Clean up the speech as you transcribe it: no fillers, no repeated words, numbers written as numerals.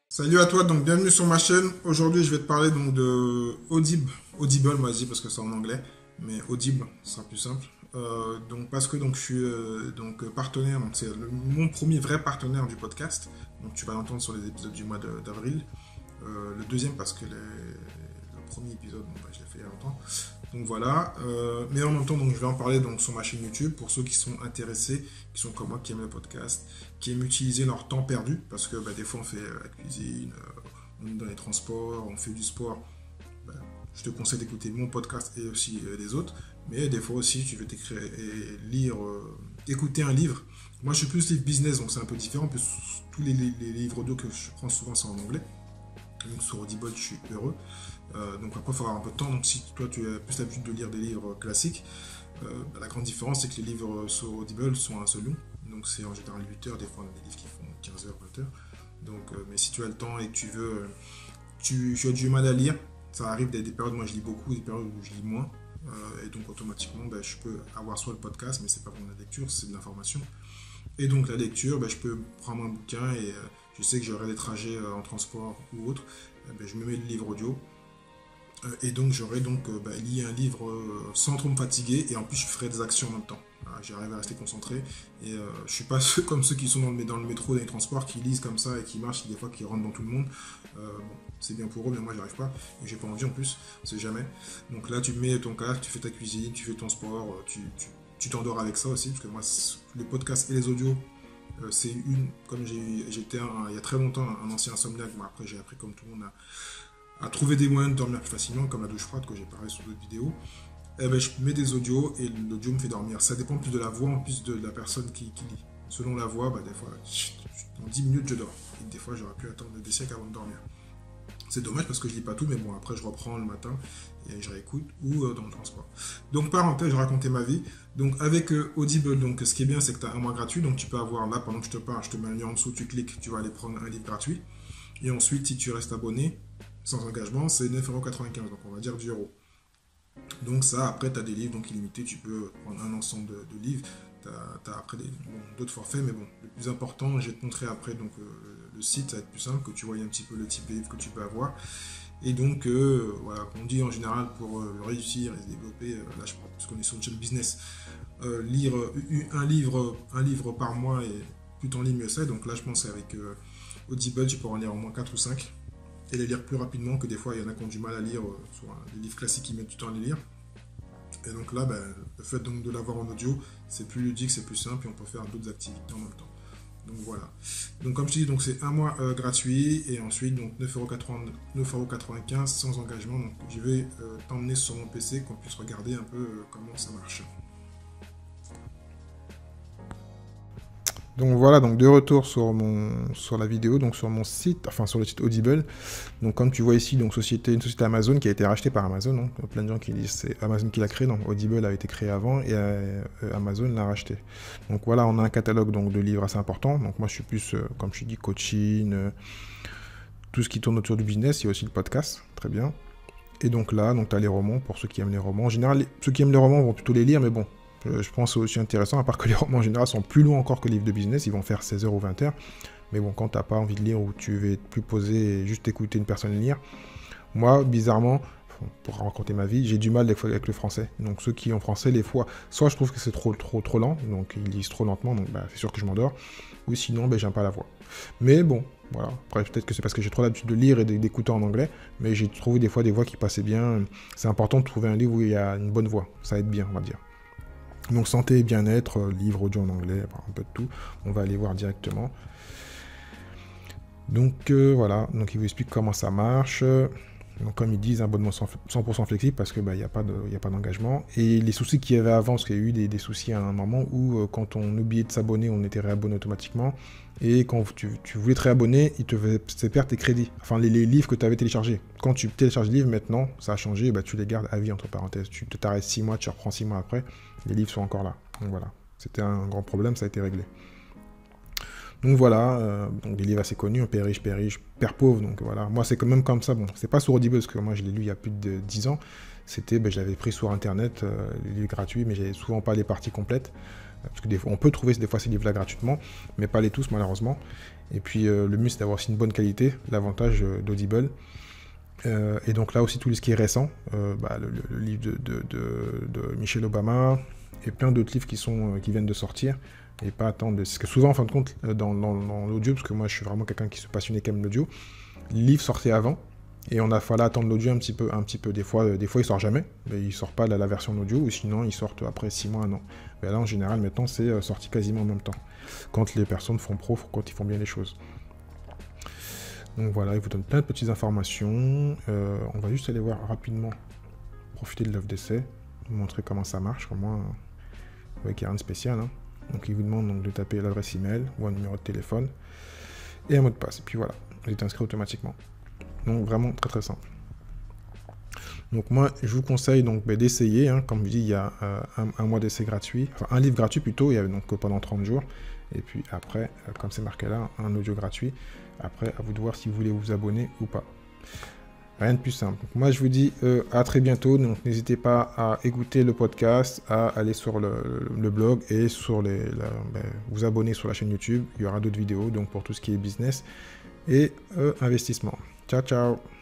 Salut à toi, donc bienvenue sur ma chaîne. Aujourd'hui, je vais te parler donc de Audible, moi je dis parce que c'est en anglais, mais Audible, ce sera plus simple. Donc parce que je suis partenaire, donc c'est mon premier vrai partenaire du podcast. Donc tu vas l'entendre sur les épisodes du mois d'avril. Le deuxième parce que le premier épisode, je l'ai fait il y a longtemps. Donc voilà, mais en même temps, donc, je vais en parler donc, sur ma chaîne YouTube pour ceux qui sont intéressés, qui sont comme moi, qui aiment le podcast, qui aiment utiliser leur temps perdu, parce que des fois on fait la cuisine, on est dans les transports, on fait du sport. Je te conseille d'écouter mon podcast et aussi les autres, mais des fois aussi tu veux t'écrire et lire, écouter un livre. Moi je suis plus livre business, donc c'est un peu différent. En plus, tous les livres audio que je prends souvent c'est en anglais. Donc sur Audible, je suis heureux. Donc après, il faut avoir un peu de temps. Donc si toi, tu as plus l'habitude de lire des livres classiques, la grande différence, c'est que les livres sur Audible sont assez longs. Donc c'est en général 8 heures. Des fois, on a des livres qui font 15 heures, 20 heures. Donc, mais si tu as le temps et que tu as du mal à lire, ça arrive des périodes, moi je lis beaucoup, des périodes où je lis moins. Et donc automatiquement, je peux avoir soit le podcast, mais c'est pas pour la lecture, c'est de l'information. Et donc la lecture, je peux prendre un bouquin et je sais que j'aurai des trajets en transport ou autre, je me mets le livre audio et donc j'aurai lié un livre sans trop me fatiguer et en plus je ferai des actions en même temps. Voilà, j'arrive à rester concentré et je suis pas comme ceux qui sont dans le métro, dans les transports, qui lisent comme ça et qui marchent, des fois qui rentrent dans tout le monde. C'est bien pour eux, mais moi j'y arrive pas et j'ai pas envie en plus, on sait jamais. Donc là tu mets ton casque, tu fais ta cuisine, tu fais ton sport, tu t'endors avec ça aussi, parce que moi, les podcasts et les audios, c'est comme j'étais il y a très longtemps un ancien insomniaque, après j'ai appris comme tout le monde à trouver des moyens de dormir plus facilement, comme la douche froide que j'ai parlé sur d'autres vidéos. Je mets des audios et l'audio me fait dormir. Ça dépend plus de la voix en plus de la personne qui lit. Selon la voix, des fois, en 10 minutes je dors. Et des fois j'aurais pu attendre des siècles avant de dormir. C'est dommage parce que je lis pas tout, mais bon, après je reprends le matin et je réécoute ou dans le transport. Donc parenthèse, je racontais ma vie. Donc avec Audible, donc ce qui est bien, c'est que tu as un mois gratuit, donc tu peux avoir là, pendant que je te parle, je te mets un lien en dessous, tu cliques, tu vas aller prendre un livre gratuit. Et ensuite, si tu restes abonné, sans engagement, c'est 9,95 €, donc on va dire 10 €. Donc ça, après, tu as des livres donc illimités, tu peux prendre un ensemble de livres. Tu as après d'autres forfaits, mais bon, le plus important, je vais te montrer après le site, ça va être plus simple, que tu vois un petit peu le type de livre que tu peux avoir. Et donc, voilà, on dit en général pour réussir et se développer, là je parle parce qu'on est sur une chaîne business, lire un livre par mois et plus t'en lis mieux c'est. Donc là je pense qu'avec Audible, tu peux en lire au moins 4 ou 5 et les lire plus rapidement que des fois il y en a qui ont du mal à lire sur des livres classiques qui mettent du temps à les lire. Et donc là, le fait donc de l'avoir en audio, c'est plus ludique, c'est plus simple et on peut faire d'autres activités en même temps. Donc voilà. Donc comme je te dis, c'est un mois gratuit et ensuite donc 9,95 € sans engagement. Donc je vais t'emmener sur mon PC qu'on puisse regarder un peu comment ça marche. Donc voilà, donc de retour sur la vidéo, donc sur mon site, enfin sur le site Audible. Donc comme tu vois ici, donc une société Amazon qui a été rachetée par Amazon. Donc plein de gens qui disent c'est Amazon qui l'a créé, donc Audible a été créé avant et Amazon l'a racheté. Donc voilà, on a un catalogue donc de livres assez important. Donc moi je suis plus, comme je dis, coaching, tout ce qui tourne autour du business. Il y a aussi le podcast, très bien. Et donc là, tu as les romans pour ceux qui aiment les romans. En général, ceux qui aiment les romans vont plutôt les lire, mais bon. Je pense que c'est aussi intéressant, à part que les romans en général sont plus longs encore que les livres de business, ils vont faire 16 heures ou 20 heures. Mais bon, quand tu n'as pas envie de lire ou tu veux être plus posé et juste écouter une personne lire, moi, bizarrement, pour raconter ma vie, j'ai du mal des fois avec le français. Donc ceux qui ont français, les fois, soit je trouve que c'est trop lent, donc ils lisent trop lentement, donc c'est sûr que je m'endors, ou sinon, j'aime pas la voix. Mais bon, voilà. Après, peut-être que c'est parce que j'ai trop l'habitude de lire et d'écouter en anglais, mais j'ai trouvé des fois des voix qui passaient bien. C'est important de trouver un livre où il y a une bonne voix, ça aide bien, on va dire. Donc santé et bien-être, livre audio en anglais, un peu de tout. On va aller voir directement. Donc voilà, donc il vous explique comment ça marche. Donc comme ils disent, abonnement 100% flexible parce que il n'y a pas d'engagement. Et les soucis qu'il y avait avant, parce qu'il y a eu des soucis à un moment où quand on oubliait de s'abonner, on était réabonné automatiquement. Et quand tu voulais te réabonner, il te faisait perdre tes crédits. Enfin les livres que tu avais téléchargés. Quand tu télécharges les livres maintenant, ça a changé, tu les gardes à vie entre parenthèses. Tu t'arrêtes 6 mois, tu reprends 6 mois après, les livres sont encore là. Donc voilà, c'était un grand problème, ça a été réglé. Donc voilà, donc des livres assez connus, Père riche, Père pauvre. Donc voilà, moi c'est quand même comme ça. Bon, c'est pas sur Audible parce que moi je l'ai lu il y a plus de 10 ans. C'était, je l'avais pris sur internet, les livres gratuits, mais j'avais souvent pas les parties complètes. Parce que on peut trouver des fois ces livres-là gratuitement, mais pas les tous malheureusement. Et puis le mieux c'est d'avoir aussi une bonne qualité, l'avantage d'Audible. Et donc là aussi tout ce qui est récent, le livre de Michelle Obama et plein d'autres livres qui viennent de sortir. Et pas attendre. Parce que souvent, en fin de compte, dans l'audio, parce que moi je suis vraiment quelqu'un qui se passionnait quand même l'audio, le livre sortait avant. Et on a fallu attendre l'audio un petit peu. Des fois il sort jamais. Mais il sort pas la version audio, ou sinon il sort après 6 mois, 1 an. Mais là en général maintenant c'est sorti quasiment en même temps. Quand les personnes font pro, quand ils font bien les choses. Donc voilà, il vous donne plein de petites informations. On va juste aller voir rapidement, profiter de l'offre d'essai, vous montrer comment ça marche, au moins avec rien de spécial. Hein. Donc il vous demande donc de taper l'adresse email ou un numéro de téléphone et un mot de passe. Et puis voilà, vous êtes inscrit automatiquement. Donc vraiment très très simple. Donc moi je vous conseille donc d'essayer. Hein. Comme je dis, il y a un mois d'essai gratuit, enfin un livre gratuit plutôt, il y a donc pendant 30 jours. Et puis après, comme c'est marqué là, un audio gratuit. Après, à vous de voir si vous voulez vous abonner ou pas. Rien de plus simple. Donc, moi, je vous dis à très bientôt. Donc, n'hésitez pas à écouter le podcast, à aller sur le blog et sur vous abonner sur la chaîne YouTube. Il y aura d'autres vidéos donc pour tout ce qui est business et investissement. Ciao, ciao.